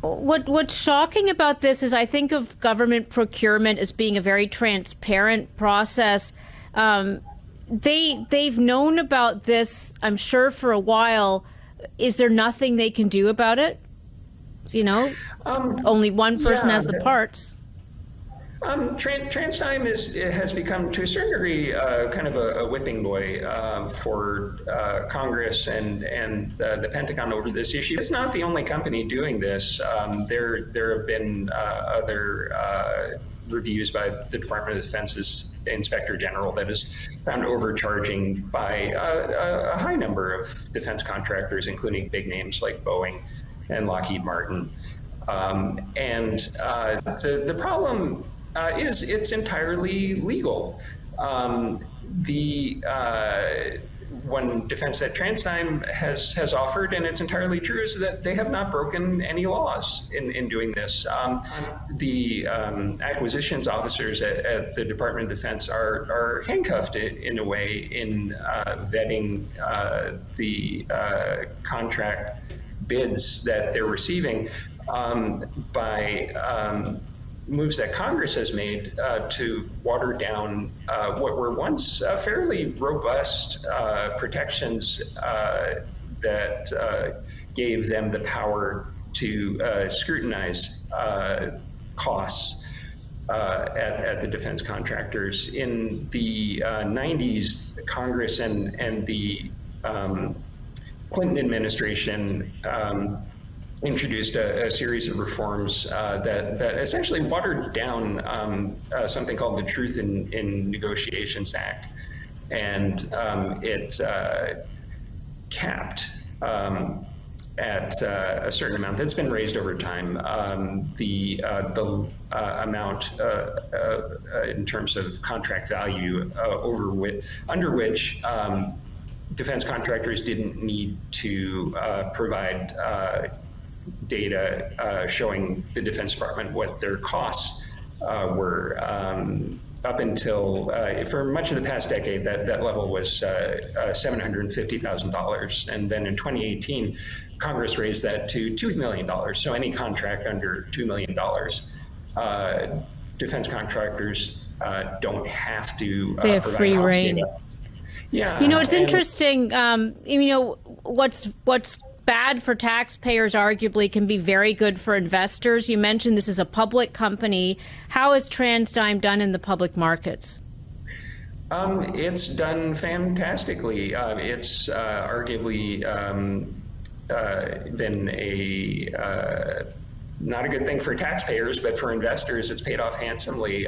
What's shocking about this is I think of government procurement as being a very transparent process. They've known about this, I'm sure, for a while. Is there nothing they can do about it? Only one person has the parts. TransDigm has become, to a certain degree, kind of a whipping boy for Congress and the Pentagon over this issue. It's not the only company doing this. There have been other reviews by the Department of Defense's Inspector General that has found overcharging by a high number of defense contractors, including big names like Boeing and Lockheed Martin. The problem is it's entirely legal. One defense that TransDigm has offered, and it's entirely true, is that they have not broken any laws in doing this. The acquisitions officers at the Department of Defense are handcuffed in a way in vetting the contract bids that they're receiving by moves that Congress has made to water down what were once fairly robust protections that gave them the power to scrutinize costs at the defense contractors. In the 90s, Congress and the Clinton administration introduced a series of reforms that essentially watered down something called the Truth in Negotiations Act, and it capped at a certain amount that's been raised over time the amount in terms of contract value under which defense contractors didn't need to provide data showing the Defense Department what their costs were. Up until, for much of the past decade, that level was $750,000. And then in 2018, Congress raised that to $2 million. So any contract under $2 million, defense contractors don't have to they have free reign. Data. Yeah. It's interesting. What's bad for taxpayers arguably can be very good for investors. You mentioned this is a public company. How is TransDigm done in the public markets? It's done fantastically. It's arguably been not a good thing for taxpayers, but for investors, it's paid off handsomely.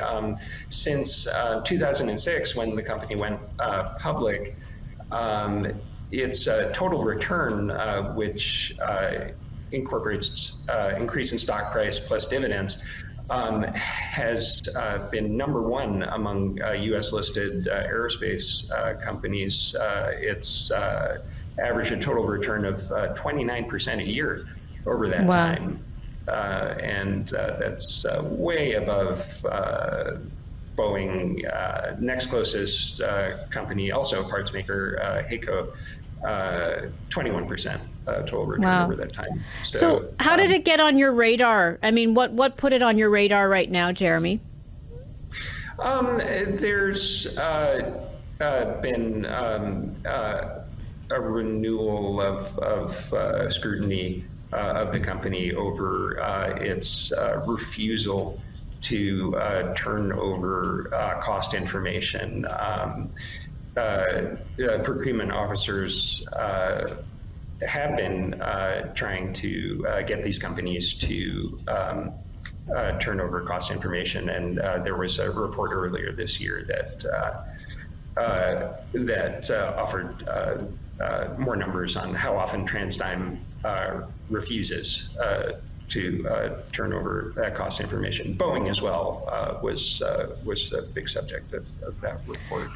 Since 2006, when the company went public, its total return, which incorporates increase in stock price plus dividends, has been number one among U.S.-listed aerospace companies. It's averaged a total return of 29% a year over that time. And that's way above Boeing. Next closest company, also a parts maker, HAECO, 21% total return over that time. So how did it get on your radar? I mean, what put it on your radar right now, Jeremy? There's been a renewal of scrutiny of the company over its refusal to turn over cost information. Procurement officers have been trying to get these companies to turn over cost information, and there was a report earlier this year that offered more numbers on how often TransDigm refuses to turn over that cost information. Boeing as well was a big subject of that report.